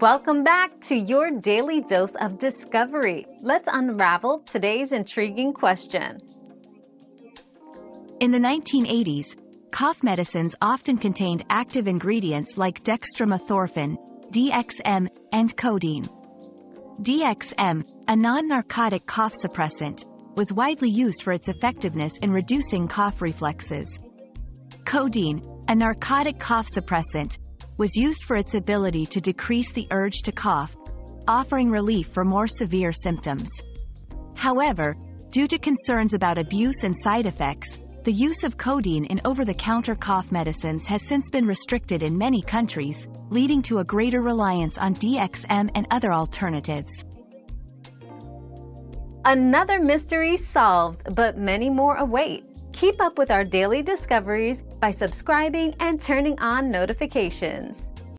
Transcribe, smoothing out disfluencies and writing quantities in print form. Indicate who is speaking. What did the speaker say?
Speaker 1: Welcome back to your daily dose of discovery. Let's unravel today's intriguing question.
Speaker 2: In the 1980s, cough medicines often contained active ingredients like dextromethorphan, DXM, and codeine. DXM, a non-narcotic cough suppressant, was widely used for its effectiveness in reducing cough reflexes. Codeine, a narcotic cough suppressant, was used for its ability to decrease the urge to cough, offering relief for more severe symptoms. However, due to concerns about abuse and side effects, the use of codeine in over-the-counter cough medicines has since been restricted in many countries, leading to a greater reliance on DXM and other alternatives.
Speaker 1: Another mystery solved, but many more await. Keep up with our daily discoveries by subscribing and turning on notifications.